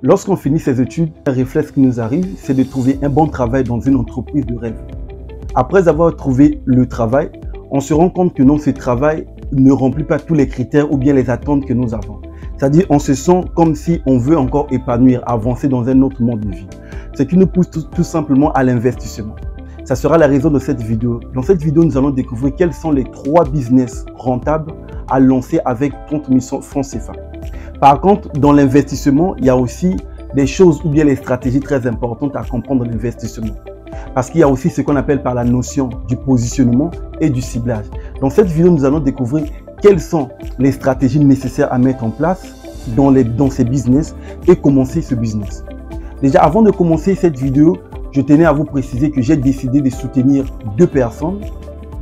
Lorsqu'on finit ses études, un réflexe qui nous arrive, c'est de trouver un bon travail dans une entreprise de rêve. Après avoir trouvé le travail, on se rend compte que non, ce travail ne remplit pas tous les critères ou bien les attentes que nous avons. C'est-à-dire, on se sent comme si on veut encore épanouir, avancer dans un autre mode de vie. Ce qui nous pousse tout simplement à l'investissement. Ça sera la raison de cette vidéo. Dans cette vidéo, nous allons découvrir quels sont les 3 business rentables à lancer avec 30 000 francs CFA. Par contre, dans l'investissement, il y a aussi des choses ou bien les stratégies très importantes à comprendre dans l'investissement. Parce qu'il y a aussi ce qu'on appelle par la notion du positionnement et du ciblage. Dans cette vidéo, nous allons découvrir quelles sont les stratégies nécessaires à mettre en place dans ces business et commencer ce business. Déjà, avant de commencer cette vidéo, je tenais à vous préciser que j'ai décidé de soutenir 2 personnes.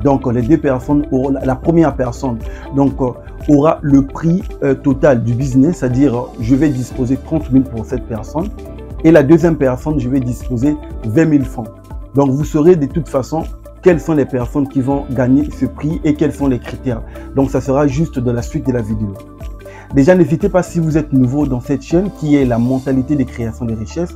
Donc, les 2 personnes auront, la première personne aura le prix total du business, c'est-à-dire je vais disposer 30 000 pour cette personne. Et la deuxième personne, je vais disposer 20 000 francs. Donc, vous saurez de toute façon quelles sont les personnes qui vont gagner ce prix et quels sont les critères. Donc, ça sera juste dans la suite de la vidéo. Déjà, n'hésitez pas si vous êtes nouveau dans cette chaîne qui est la mentalité de création de richesses.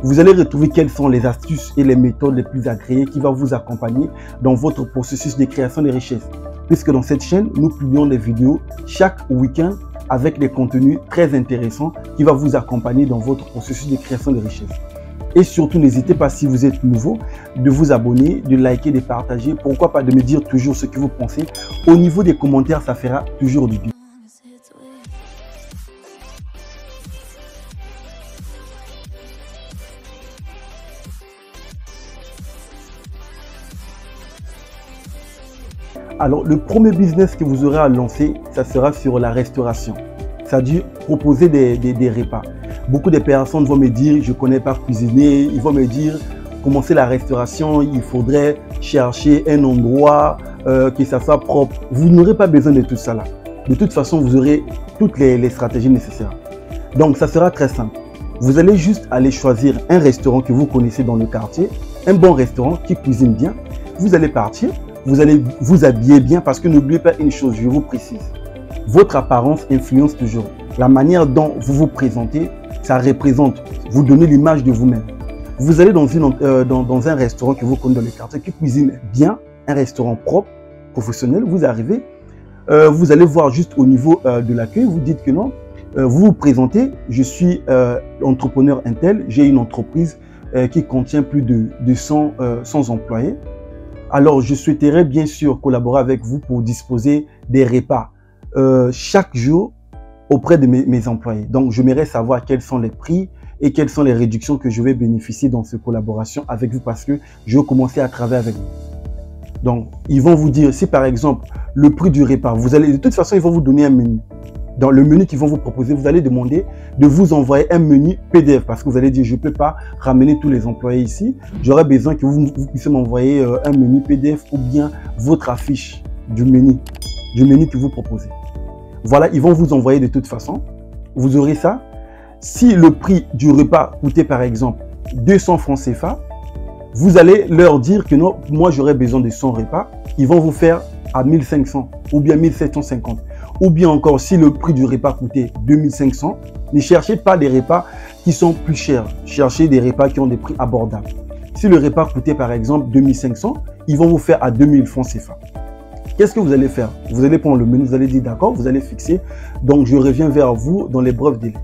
Vous allez retrouver quelles sont les astuces et les méthodes les plus agréées qui vont vous accompagner dans votre processus de création de richesses. Puisque dans cette chaîne, nous publions des vidéos chaque week-end avec des contenus très intéressants qui vont vous accompagner dans votre processus de création de richesses. Et surtout, n'hésitez pas si vous êtes nouveau de vous abonner, de liker, de partager. Pourquoi pas de me dire toujours ce que vous pensez. Au niveau des commentaires, ça fera toujours du bien. Alors, le premier business que vous aurez à lancer, ça sera sur la restauration. C'est-à-dire proposer des repas. Beaucoup de personnes vont me dire, je ne connais pas cuisiner. Ils vont me dire, commencer la restauration, il faudrait chercher un endroit, que ça soit propre. Vous n'aurez pas besoin de tout ça là. De toute façon, vous aurez toutes les stratégies nécessaires. Donc, ça sera très simple. Vous allez juste aller choisir un restaurant que vous connaissez dans le quartier, un bon restaurant qui cuisine bien. Vous allez partir. Vous allez vous habiller bien parce que n'oubliez pas une chose, je vous précise. Votre apparence influence toujours. La manière dont vous vous présentez, ça représente, vous donnez l'image de vous-même. Vous allez dans un restaurant que vous connaissez dans le quartier qui cuisine bien, un restaurant propre, professionnel, vous arrivez, vous allez voir juste au niveau de l'accueil, vous dites que non, vous vous présentez, je suis entrepreneur intel, j'ai une entreprise qui contient plus de 100 employés. Alors, je souhaiterais bien sûr collaborer avec vous pour disposer des repas chaque jour auprès de mes employés. Donc, j'aimerais savoir quels sont les prix et quelles sont les réductions que je vais bénéficier dans cette collaboration avec vous parce que je vais commencer à travailler avec vous. Donc, ils vont vous dire, si par exemple, le prix du repas, vous allez, de toute façon, ils vont vous donner un menu. Dans le menu qu'ils vont vous proposer, vous allez demander de vous envoyer un menu PDF parce que vous allez dire, je ne peux pas ramener tous les employés ici. J'aurais besoin que vous puissiez m'envoyer un menu PDF ou bien votre affiche du menu que vous proposez. Voilà, ils vont vous envoyer de toute façon. Vous aurez ça. Si le prix du repas coûtait par exemple 200 francs CFA, vous allez leur dire que non, moi j'aurais besoin de 100 repas. Ils vont vous faire à 1500 ou bien 1750. Ou bien encore, si le prix du repas coûtait 2500, ne cherchez pas des repas qui sont plus chers. Cherchez des repas qui ont des prix abordables. Si le repas coûtait par exemple 2500, ils vont vous faire à 2000 francs CFA. Qu'est-ce que vous allez faire? Vous allez prendre le menu, vous allez dire d'accord, vous allez fixer. Donc, je reviens vers vous dans les brefs délais.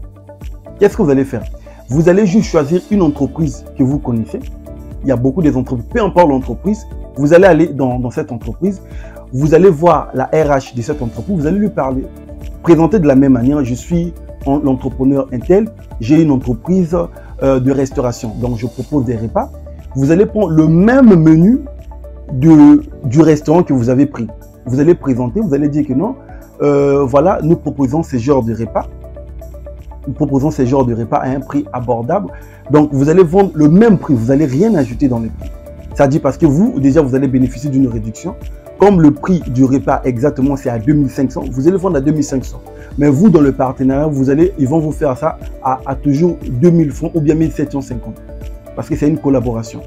Qu'est-ce que vous allez faire? Vous allez juste choisir une entreprise que vous connaissez. Il y a beaucoup d'entreprises, peu importe l'entreprise. Vous allez aller dans cette entreprise. Vous allez voir la RH de cette entreprise, vous allez lui parler. Présenter de la même manière, je suis l'entrepreneur intel, j'ai une entreprise de restauration, donc je propose des repas. Vous allez prendre le même menu du restaurant que vous avez pris. Vous allez présenter, vous allez dire que non, voilà, nous proposons ce genre de repas. Nous proposons ce genre de repas à un prix abordable. Donc, vous allez vendre le même prix, vous n'allez rien ajouter dans le prix. C'est-à-dire parce que vous, déjà, vous allez bénéficier d'une réduction. Comme le prix du repas exactement c'est à 2500, vous allez vendre à 2500. Mais vous, dans le partenariat, ils vont vous faire ça à toujours 2000 francs ou bien 1750. Parce que c'est une collaboration.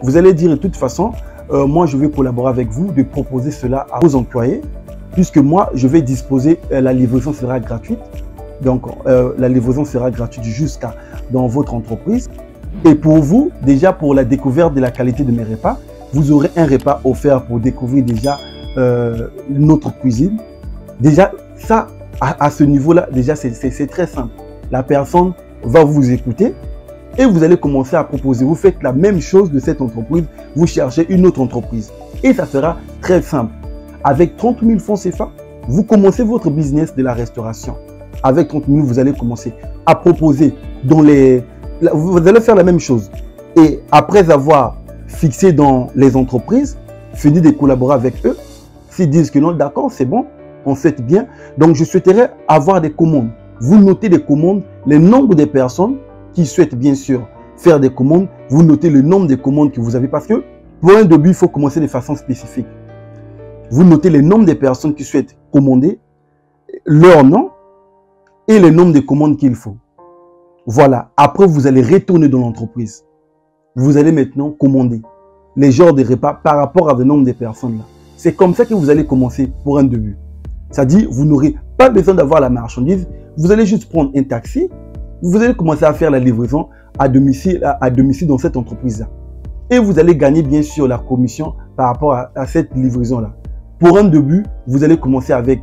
Vous allez dire de toute façon, moi je vais collaborer avec vous, de proposer cela à vos employés, puisque moi je vais disposer, la livraison sera gratuite. Donc, la livraison sera gratuite jusqu'à dans votre entreprise. Et pour vous, déjà pour la découverte de la qualité de mes repas, vous aurez un repas offert pour découvrir déjà notre cuisine. Déjà, ça, à ce niveau-là, déjà, c'est très simple. La personne va vous écouter et vous allez commencer à proposer. Vous faites la même chose de cette entreprise, vous cherchez une autre entreprise. Et ça sera très simple. Avec 30 000 francs CFA, vous commencez votre business de la restauration. Avec 30 000, vous allez commencer à proposer vous allez faire la même chose. Et après avoir fixé dans les entreprises, fini de collaborer avec eux, s'ils disent que non, d'accord, c'est bon, on souhaite bien. Donc, je souhaiterais avoir des commandes. Vous notez des commandes, le nombre de personnes qui souhaitent bien sûr faire des commandes. Vous notez le nombre de commandes que vous avez parce que pour un début, il faut commencer de façon spécifique. Vous notez le nombre de personnes qui souhaitent commander, leur nom et le nombre de commandes qu'il faut. Voilà. Après, vous allez retourner dans l'entreprise. Vous allez maintenant commander les genres de repas par rapport à le nombre de personnes là. C'est comme ça que vous allez commencer pour un début. C'est-à-dire, vous n'aurez pas besoin d'avoir la marchandise. Vous allez juste prendre un taxi. Vous allez commencer à faire la livraison à domicile dans cette entreprise-là. Et vous allez gagner bien sûr la commission par rapport à cette livraison-là. Pour un début, vous allez commencer avec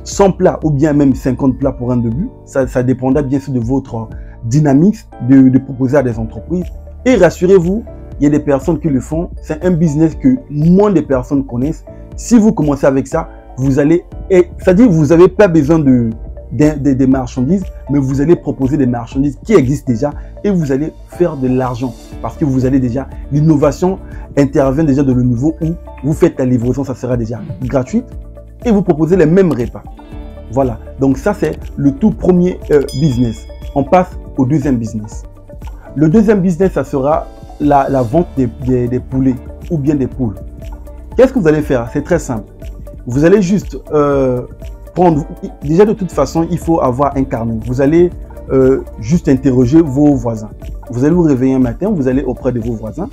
100 plats ou bien même 50 plats pour un début. Ça dépendra bien sûr de votre dynamique de proposer à des entreprises. Et rassurez-vous, il y a des personnes qui le font. C'est un business que moins de personnes connaissent. Si vous commencez avec ça, vous allez, c'est-à-dire vous n'avez pas besoin des marchandises, mais vous allez proposer des marchandises qui existent déjà et vous allez faire de l'argent parce que vous allez déjà, l'innovation intervient déjà de le niveau où vous faites la livraison, ça sera déjà gratuite et vous proposez les mêmes repas. Voilà, donc ça c'est le tout premier business. On passe au deuxième business. Le deuxième business, ça sera la vente des poulets ou bien des poules. Qu'est-ce que vous allez faire? C'est très simple. Vous allez juste prendre, déjà de toute façon, il faut avoir un carnet. Vous allez juste interroger vos voisins. Vous allez vous réveiller un matin, vous allez auprès de vos voisins.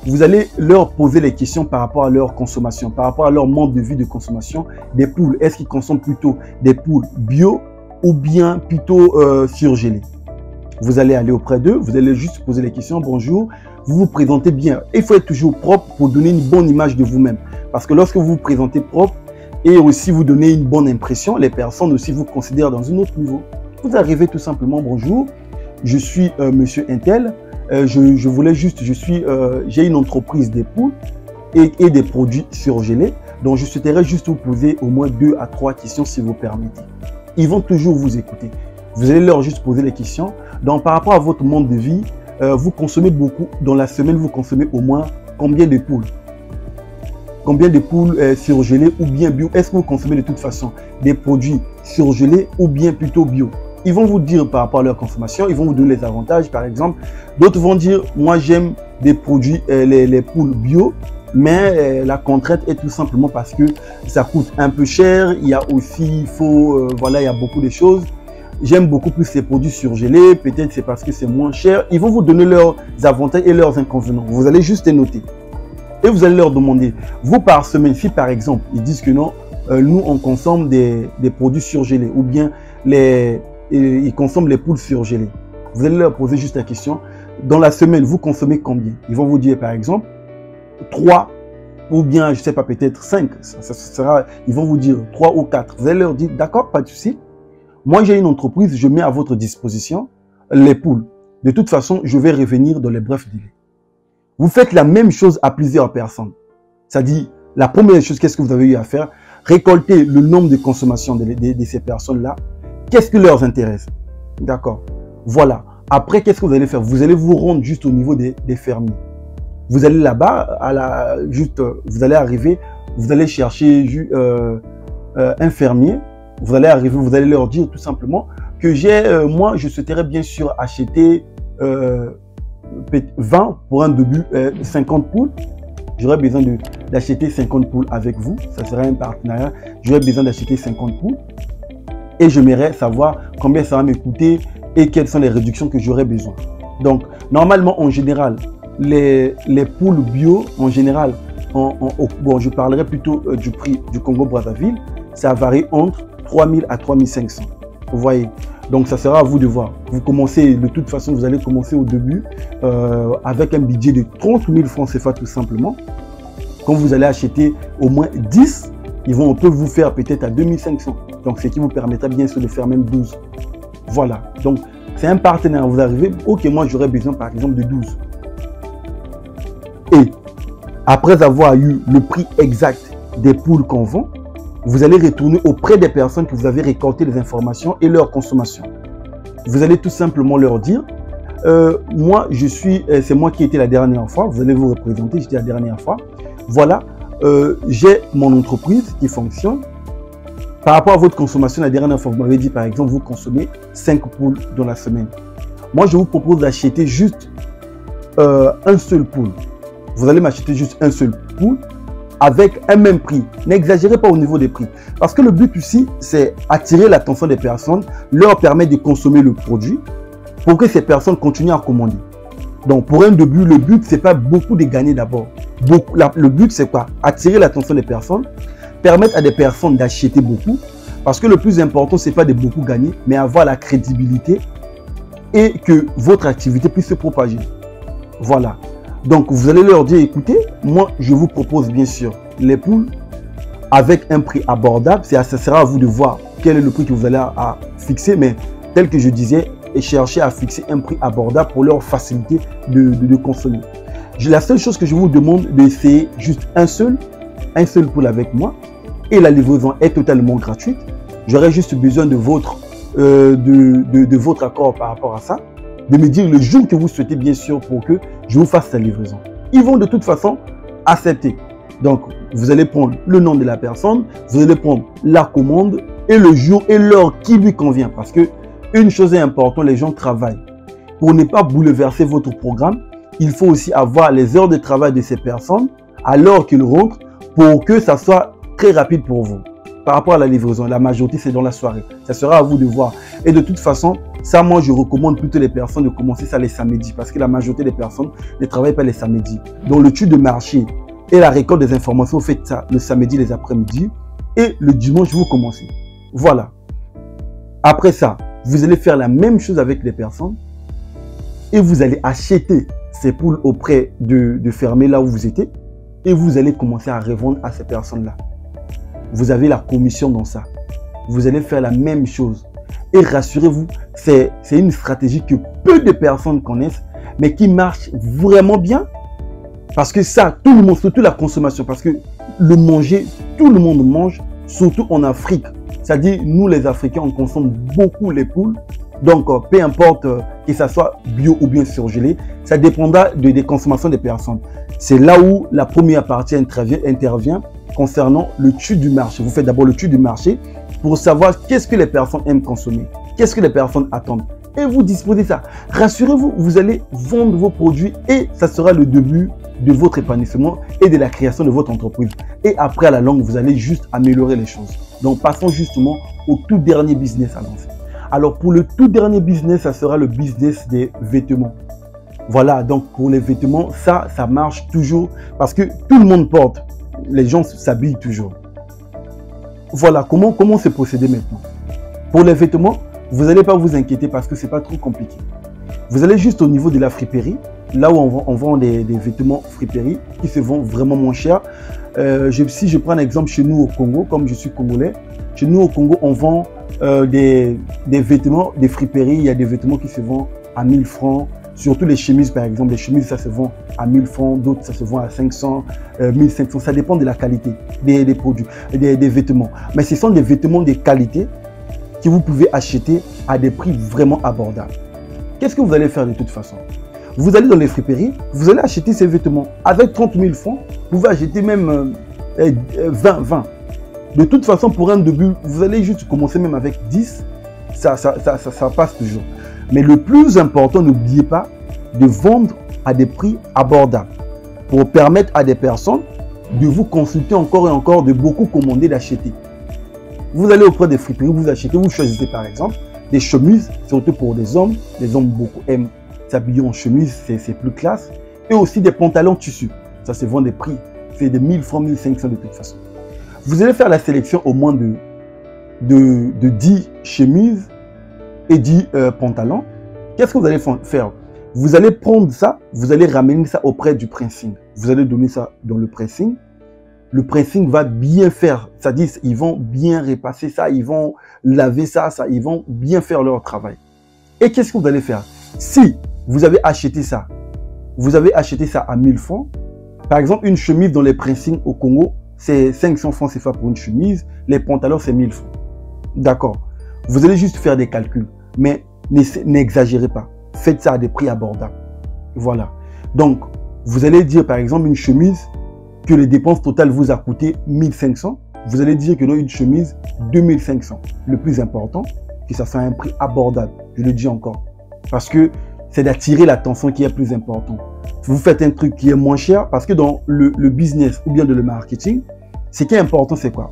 Vous allez leur poser les questions par rapport à leur consommation, par rapport à leur mode de vie de consommation des poules. Est-ce qu'ils consomment plutôt des poules bio ou bien plutôt surgelées? Vous allez aller auprès d'eux, vous allez juste poser les questions. Bonjour, vous vous présentez bien. Il faut être toujours propre pour donner une bonne image de vous-même. Parce que lorsque vous vous présentez propre et aussi vous donnez une bonne impression, les personnes aussi vous considèrent dans un autre niveau. Vous arrivez tout simplement, bonjour, je suis monsieur Intel. Je voulais juste, j'ai une entreprise des poules et des produits surgelés. Donc, je souhaiterais juste vous poser au moins 2 à 3 questions si vous permettez. Ils vont toujours vous écouter. Vous allez leur juste poser les questions. Donc, par rapport à votre mode de vie, vous consommez beaucoup. Dans la semaine, vous consommez au moins combien de poules? Combien de poules surgelées ou bien bio? Est-ce que vous consommez de toute façon des produits surgelés ou bien plutôt bio? Ils vont vous dire par rapport à leur consommation, ils vont vous donner les avantages par exemple. D'autres vont dire, moi j'aime des produits, les poules bio, mais la contrainte est tout simplement parce que ça coûte un peu cher. Il y a aussi, voilà, il y a beaucoup de choses. J'aime beaucoup plus les produits surgelés, peut-être c'est parce que c'est moins cher. Ils vont vous donner leurs avantages et leurs inconvénients. Vous allez juste les noter. Et vous allez leur demander, vous par semaine, si par exemple, ils disent que non, nous on consomme des produits surgelés ou bien ils consomment les poules surgelées. Vous allez leur poser juste la question, dans la semaine, vous consommez combien? Ils vont vous dire par exemple, 3 ou bien, je ne sais pas, peut-être 5. Ils vont vous dire 3 ou 4. Vous allez leur dire, d'accord, pas de souci. Moi, j'ai une entreprise, je mets à votre disposition les poules. De toute façon, je vais revenir dans les brefs délais. Vous faites la même chose à plusieurs personnes. C'est-à-dire, la première chose, qu'est-ce que vous avez eu à faire? Récolter le nombre de consommations de ces personnes-là. Qu'est-ce qui leur intéresse? D'accord. Voilà. Après, qu'est-ce que vous allez faire? Vous allez vous rendre juste au niveau des fermiers. Vous allez là-bas, vous allez arriver, vous allez chercher un fermier. Vous allez arriver, vous allez leur dire tout simplement que moi, je souhaiterais bien sûr acheter 20 pour un début, 50 poules. J'aurais besoin d'acheter 50 poules avec vous. Ça serait un partenariat. J'aurais besoin d'acheter 50 poules. Et j'aimerais savoir combien ça va me coûter et quelles sont les réductions que j'aurais besoin. Donc, normalement, en général, les poules bio, en général, bon, je parlerai plutôt du prix du Congo-Brazzaville, ça varie entre 3 000 à 3 500. Vous voyez. Donc, ça sera à vous de voir. Vous commencez, de toute façon, vous allez commencer au début avec un budget de 30 000 francs CFA tout simplement. Quand vous allez acheter au moins 10, on peut vous faire peut-être à 2500. Donc, ce qui vous permettra bien sûr de faire même 12. Voilà. Donc, c'est un partenaire. Vous arrivez, ok, moi j'aurais besoin par exemple de 12. Et après avoir eu le prix exact des poules qu'on vend, vous allez retourner auprès des personnes que vous avez récolté les informations et leur consommation. Vous allez tout simplement leur dire, moi je suis, c'est moi qui étais la dernière fois, vous allez vous représenter, j'étais la dernière fois. Voilà, j'ai mon entreprise qui fonctionne. Par rapport à votre consommation, la dernière fois, vous m'avez dit par exemple, vous consommez 5 poules dans la semaine. Moi, je vous propose d'acheter juste un seul poule. Vous allez m'acheter juste un seul poule avec un même prix. N'exagérez pas au niveau des prix. Parce que le but ici, c'est attirer l'attention des personnes, leur permettre de consommer le produit pour que ces personnes continuent à commander. Donc, pour un début, le but, c'est pas beaucoup de gagner d'abord. Le but, c'est quoi? Attirer l'attention des personnes, permettre à des personnes d'acheter beaucoup. Parce que le plus important, c'est pas de beaucoup gagner, mais avoir la crédibilité et que votre activité puisse se propager. Voilà. Donc, vous allez leur dire, écoutez, moi, je vous propose bien sûr les poules avec un prix abordable. Ça sera à vous de voir quel est le prix que vous allez à fixer. Mais tel que je disais, et chercher à fixer un prix abordable pour leur faciliter de consommer. La seule chose que je vous demande, d'essayer juste un seul poule avec moi. Et la livraison est totalement gratuite. J'aurais juste besoin de votre accord par rapport à ça. De me dire le jour que vous souhaitez, bien sûr, pour que je vous fasse la livraison. Ils vont de toute façon accepter. Donc, vous allez prendre le nom de la personne, vous allez prendre la commande et le jour et l'heure qui lui convient. Parce que une chose est importante, les gens travaillent. Pour ne pas bouleverser votre programme, il faut aussi avoir les heures de travail de ces personnes à l'heure qu'ils rentrent pour que ça soit très rapide pour vous. Par rapport à la livraison, la majorité c'est dans la soirée. Ça sera à vous de voir. Et de toute façon, ça moi je recommande plutôt les personnes de commencer ça les samedis parce que la majorité des personnes ne travaillent pas les samedis. Donc l'étude de marché et la récolte des informations, vous faites ça le samedi, les après-midi et le dimanche vous commencez. Voilà. Après ça, vous allez faire la même chose avec les personnes et vous allez acheter ces poules auprès de fermiers là où vous étiez et vous allez commencer à revendre à ces personnes-là. Vous avez la commission dans ça. Vous allez faire la même chose. Et rassurez-vous, c'est une stratégie que peu de personnes connaissent, mais qui marche vraiment bien. Parce que ça, tout le monde, surtout la consommation, parce que le manger, tout le monde mange, surtout en Afrique. C'est-à-dire, nous les Africains, on consomme beaucoup les poules. Donc, peu importe que ça soit bio ou bien surgelé, ça dépendra des consommations des personnes. C'est là où la première partie intervient concernant l'étude du marché. Vous faites d'abord l'étude du marché pour savoir qu'est-ce que les personnes aiment consommer, qu'est-ce que les personnes attendent. Et vous disposez ça. Rassurez-vous, vous allez vendre vos produits et ça sera le début de votre épanouissement et de la création de votre entreprise. Et après, à la longue, vous allez juste améliorer les choses. Donc, passons justement au tout dernier business à lancer. Alors, pour le tout dernier business, ça sera le business des vêtements. Voilà, donc pour les vêtements, ça marche toujours parce que tout le monde porte. Les gens s'habillent toujours. Voilà, comment se procéder maintenant? Pour les vêtements, vous n'allez pas vous inquiéter parce que ce n'est pas trop compliqué. Vous allez juste au niveau de la friperie, là où on vend des vêtements friperie qui se vendent vraiment moins cher. Si je prends un exemple chez nous au Congo, comme je suis congolais, chez nous au Congo, on vend des vêtements, des friperies. Il y a des vêtements qui se vendent à 1000 francs. Surtout les chemises, par exemple. Les chemises, ça se vend à 1000 francs. D'autres, ça se vend à 500, 1500. Ça dépend de la qualité des produits, des vêtements. Mais ce sont des vêtements de qualité que vous pouvez acheter à des prix vraiment abordables. Qu'est-ce que vous allez faire de toute façon? Vous allez dans les friperies, vous allez acheter ces vêtements. Avec 30 000 francs, vous pouvez acheter même 20. De toute façon, pour un début, vous allez juste commencer même avec 10. Ça passe toujours. Mais le plus important, n'oubliez pas de vendre à des prix abordables pour permettre à des personnes de vous consulter encore et encore, de beaucoup commander, d'acheter. Vous allez auprès des friperies, vous achetez, vous choisissez par exemple des chemises, surtout pour les hommes. Les hommes beaucoup aiment s'habiller en chemise, c'est plus classe. Et aussi des pantalons tissus. Ça se vend des prix, c'est de 1000 francs, 1500 de toute façon. Vous allez faire la sélection au moins de 10 chemises et dit pantalon, qu'est-ce que vous allez faire? Vous allez prendre ça, vous allez ramener ça auprès du pressing. Vous allez donner ça dans le pressing. Le pressing va bien faire, c'est-à-dire ils vont bien repasser ça, ils vont laver ça, ils vont bien faire leur travail. Et qu'est-ce que vous allez faire? Si vous avez acheté ça à 1000 francs, par exemple une chemise dans les pressings au Congo, c'est 500 francs CFA pour une chemise, les pantalons c'est 1000 francs. D'accord. Vous allez juste faire des calculs, mais n'exagérez pas. Faites ça à des prix abordables. Voilà. Donc, vous allez dire par exemple une chemise que les dépenses totales vous a coûté 1500. Vous allez dire que non, une chemise 2500. Le plus important, que ça soit un prix abordable. Je le dis encore. Parce que c'est d'attirer l'attention qui est plus important. Vous faites un truc qui est moins cher parce que dans le business ou bien dans le marketing, ce qui est important, c'est quoi?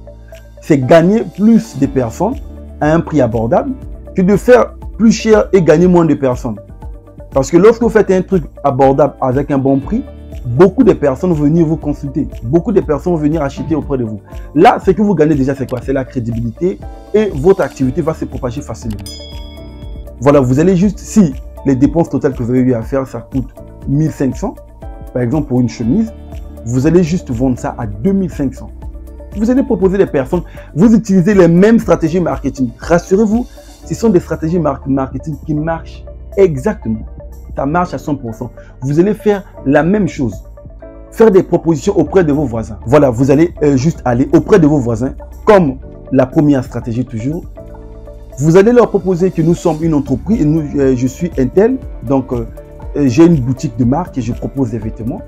C'est gagner plus de personnes à un prix abordable que de faire plus cher et gagner moins de personnes. Parce que lorsque vous faites un truc abordable avec un bon prix, beaucoup de personnes vont venir vous consulter. Beaucoup de personnes vont venir acheter auprès de vous. Là, ce que vous gagnez déjà, c'est quoi? C'est la crédibilité et votre activité va se propager facilement. Voilà, vous allez juste, si les dépenses totales que vous avez eu à faire, ça coûte 1500, par exemple pour une chemise, vous allez juste vendre ça à 2500. Vous allez proposer des personnes, vous utilisez les mêmes stratégies marketing. Rassurez-vous, ce sont des stratégies marketing qui marchent exactement. Ça marche à 100%. Vous allez faire la même chose. Faire des propositions auprès de vos voisins. Voilà, vous allez juste aller auprès de vos voisins, comme la première stratégie toujours. Vous allez leur proposer que nous sommes une entreprise et je suis Intel, donc j'ai une boutique de marque et je propose des vêtements.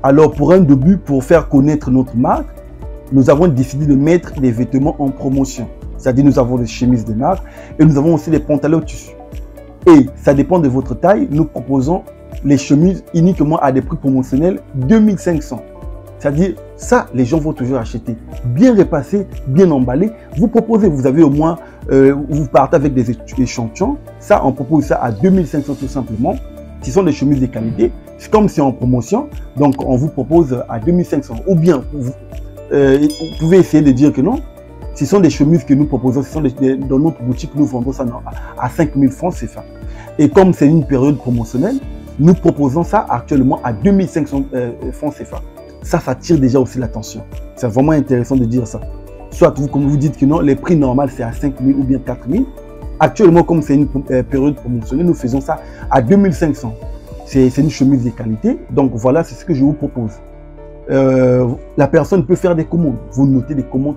Alors pour un début, pour faire connaître notre marque, nous avons décidé de mettre des vêtements en promotion. C'est-à-dire nous avons des chemises de marque et nous avons aussi des pantalons tissus. Et ça dépend de votre taille, nous proposons les chemises uniquement à des prix promotionnels 2500. C'est-à-dire, ça, les gens vont toujours acheter. Bien repassé, bien emballé. Vous proposez, vous avez au moins, vous partez avec des échantillons. Ça, on propose ça à 2500 tout simplement. Ce sont des chemises de qualité. C'est comme si en promotion. Donc, on vous propose à 2500. Ou bien, vous pouvez essayer de dire que non. Ce sont des chemises que nous proposons. Dans notre boutique, nous vendons ça à 5000 francs CFA. Et comme c'est une période promotionnelle, nous proposons ça actuellement à 2500 francs CFA. Ça attire déjà aussi l'attention. C'est vraiment intéressant de dire ça. Soit vous, comme vous dites que non, les prix normaux c'est à 5000 ou bien 4000. Actuellement, comme c'est une période promotionnelle, nous faisons ça à 2500. C'est une chemise de qualité. Donc voilà, c'est ce que je vous propose. La personne peut faire des commandes. Vous notez des commandes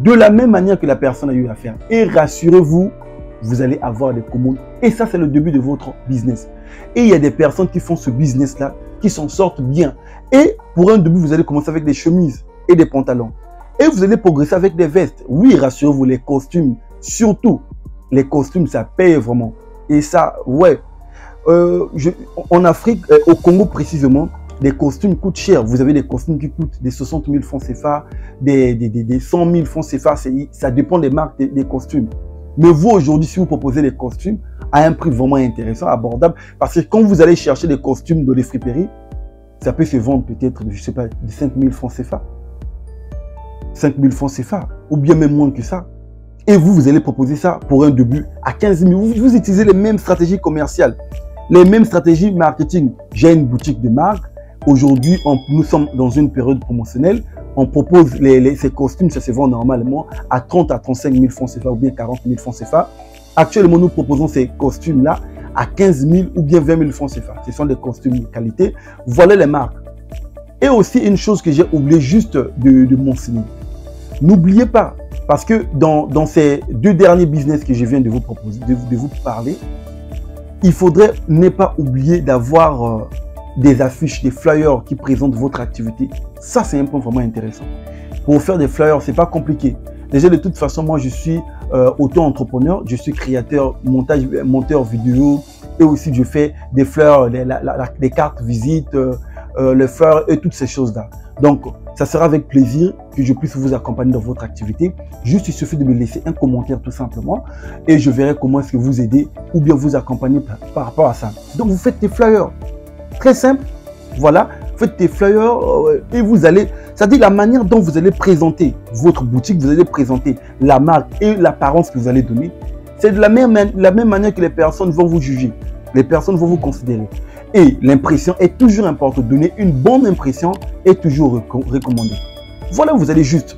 de la même manière que la personne a eu à faire. Et rassurez-vous, vous allez avoir des commandes. Et ça, c'est le début de votre business. Et il y a des personnes qui font ce business-là, qui s'en sortent bien. Et pour un début, vous allez commencer avec des chemises et des pantalons. Et vous allez progresser avec des vestes. Oui, rassurez-vous, les costumes, surtout, les costumes, ça paye vraiment. Et ça, ouais. En Afrique, au Congo précisément, les costumes coûtent cher. Vous avez des costumes qui coûtent des 60 000 francs CFA, des 100 000 francs CFA. Ça dépend des marques des costumes. Mais vous, aujourd'hui, si vous proposez des costumes à un prix vraiment intéressant, abordable, parce que quand vous allez chercher des costumes dans les friperies, ça peut se vendre peut-être, je ne sais pas, de 5 000 francs CFA. 5 000 francs CFA, ou bien même moins que ça. Et vous, vous allez proposer ça pour un début à 15 000. Vous utilisez les mêmes stratégies commerciales, les mêmes stratégies marketing. J'ai une boutique de marque. Aujourd'hui, nous sommes dans une période promotionnelle. On propose ces costumes, ça se vend normalement à 30 à 35 000 francs CFA ou bien 40 000 francs CFA. Actuellement, nous proposons ces costumes-là à 15 000 ou bien 20 000 francs CFA. Ce sont des costumes de qualité. Voilà les marques. Et aussi, une chose que j'ai oublié juste de mentionner. N'oubliez pas, parce que dans ces deux derniers business que je viens de vous proposer, de vous parler, il faudrait ne pas oublier d'avoir des affiches, des flyers qui présentent votre activité. Ça, c'est un point vraiment intéressant. Pour faire des flyers, ce n'est pas compliqué. Déjà, de toute façon, moi, je suis auto-entrepreneur. Je suis créateur, monteur vidéo. Et aussi, je fais des flyers, des cartes visites, les flyers et toutes ces choses-là. Donc, ça sera avec plaisir que je puisse vous accompagner dans votre activité. Juste, il suffit de me laisser un commentaire tout simplement. Et je verrai comment est-ce que vous aider ou bien vous accompagner par rapport à ça. Donc, vous faites des flyers. Très simple, voilà, faites des flyers et vous allez, c'est-à-dire la manière dont vous allez présenter votre boutique, vous allez présenter la marque et l'apparence que vous allez donner, C'est de la même manière que les personnes vont vous juger. Les personnes vont vous considérer. Et l'impression est toujours importante. Donner une bonne impression est toujours recommandé. Voilà, vous allez juste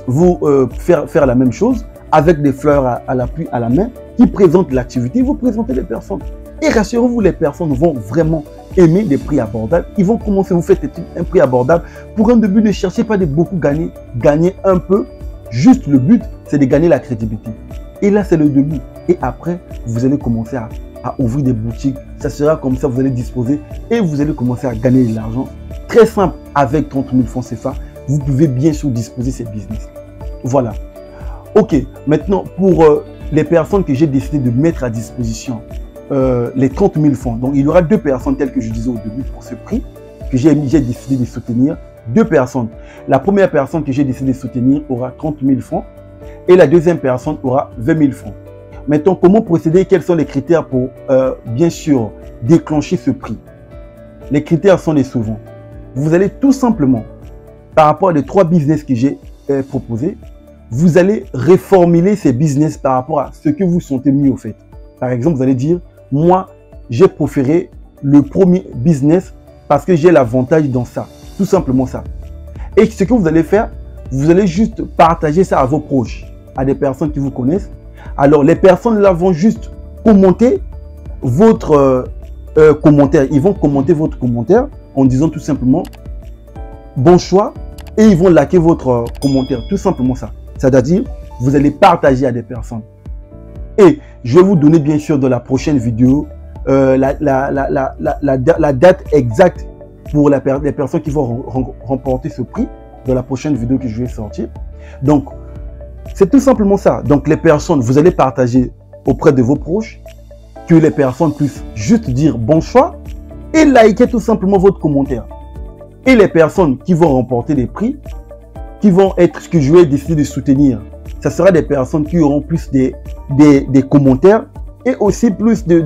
vous faire la même chose avec des fleurs à l'appui, à la main, qui présentent l'activité. Vous présentez les personnes. Et rassurez-vous, les personnes vont vraiment aimer des prix abordables. Ils vont commencer, vous faites un prix abordable. Pour un début, ne cherchez pas de beaucoup gagner. Gagnez un peu. Juste le but, c'est de gagner la crédibilité. Et là, c'est le début. Et après, vous allez commencer à ouvrir des boutiques. Ça sera comme ça, vous allez disposer et vous allez commencer à gagner de l'argent. Très simple, avec 30 000 francs CFA, vous pouvez bien sûr disposer ces business. Voilà. Ok, maintenant, pour les personnes que j'ai décidé de mettre à disposition, les 30 000 francs. Donc, il y aura 2 personnes, telles que je disais au début, pour ce prix, que j'ai décidé de soutenir. 2 personnes. La première personne que j'ai décidé de soutenir aura 30 000 francs et la deuxième personne aura 20 000 francs. Maintenant, comment procéder? Quels sont les critères pour, bien sûr, déclencher ce prix? Les critères sont les suivants. Vous allez tout simplement, par rapport à les 3 business que j'ai proposés, vous allez reformuler ces business par rapport à ce que vous sentez mieux au fait. Par exemple, vous allez dire, moi, j'ai préféré le premier business parce que j'ai l'avantage dans ça. Tout simplement ça. Et ce que vous allez faire, vous allez juste partager ça à vos proches, à des personnes qui vous connaissent. Alors, les personnes là vont juste commenter votre commentaire. Ils vont commenter votre commentaire en disant tout simplement bon choix et ils vont liker votre commentaire. Tout simplement ça. C'est-à-dire, vous allez partager à des personnes. Et je vais vous donner bien sûr dans la prochaine vidéo la date exacte pour les personnes qui vont remporter ce prix dans la prochaine vidéo que je vais sortir. Donc, c'est tout simplement ça. Donc, les personnes, vous allez partager auprès de vos proches, que les personnes puissent juste dire bon choix et liker tout simplement votre commentaire. Et les personnes qui vont remporter les prix, qui vont être ce que je vais décider de soutenir, ce sera des personnes qui auront plus des commentaires et aussi plus de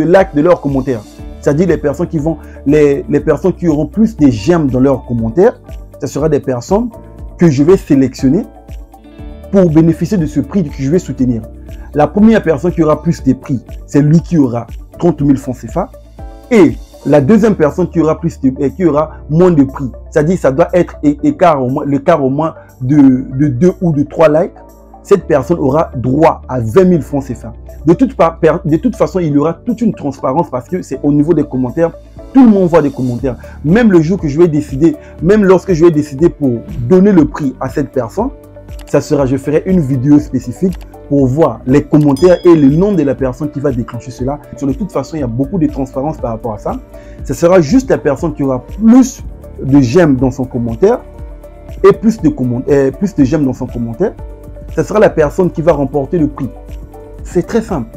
likes de leurs commentaires. C'est-à-dire les personnes qui vont, les personnes qui auront plus de j'aime dans leurs commentaires, ce sera des personnes que je vais sélectionner pour bénéficier de ce prix que je vais soutenir. La première personne qui aura plus de prix, c'est lui qui aura 30 000 francs CFA. Et la deuxième personne qui aura moins de prix, c'est-à-dire ça doit être l'écart au moins de 2 ou de 3 likes. Cette personne aura droit à 20 000 francs CFA. De toute façon, il y aura toute une transparence parce que c'est au niveau des commentaires. Tout le monde voit des commentaires. Même le jour que je vais décider, même lorsque je vais décider pour donner le prix à cette personne, je ferai une vidéo spécifique pour voir les commentaires et le nom de la personne qui va déclencher cela. De toute façon, il y a beaucoup de transparence par rapport à ça. Ce sera juste la personne qui aura plus de j'aime dans son commentaire et plus de j'aime dans son commentaire. Ce sera la personne qui va remporter le prix. C'est très simple.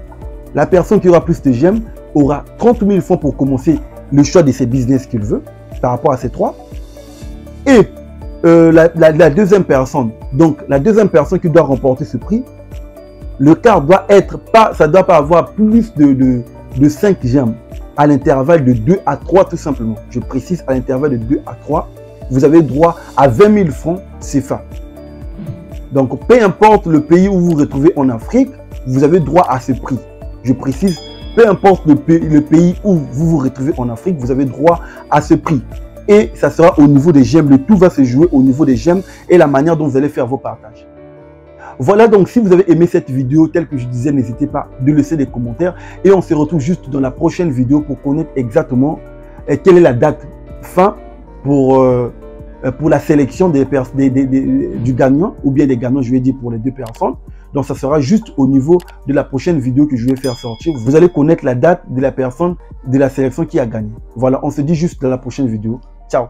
La personne qui aura plus de j'aime aura 30 000 francs pour commencer le choix de ses business qu'il veut par rapport à ces 3. Et la deuxième personne, donc la deuxième personne qui doit remporter ce prix, le quart doit être pas, ça doit pas avoir plus de 5 j'aime à l'intervalle de 2 à 3 tout simplement. Je précise, à l'intervalle de 2 à 3, vous avez droit à 20 000 francs CFA. Donc, peu importe le pays où vous vous retrouvez en Afrique, vous avez droit à ce prix. Je précise, peu importe le pays où vous vous retrouvez en Afrique, vous avez droit à ce prix. Et ça sera au niveau des j'aime. Le tout va se jouer au niveau des j'aime et la manière dont vous allez faire vos partages. Voilà, donc si vous avez aimé cette vidéo, telle que je disais, n'hésitez pas de laisser des commentaires. Et on se retrouve juste dans la prochaine vidéo pour connaître exactement quelle est la date fin pour la sélection du gagnant, ou bien des gagnants, je vais dire pour les 2 personnes. Donc ça sera juste au niveau de la prochaine vidéo que je vais faire sortir. Vous allez connaître la date de la personne de la sélection qui a gagné. Voilà, on se dit juste dans la prochaine vidéo. Ciao.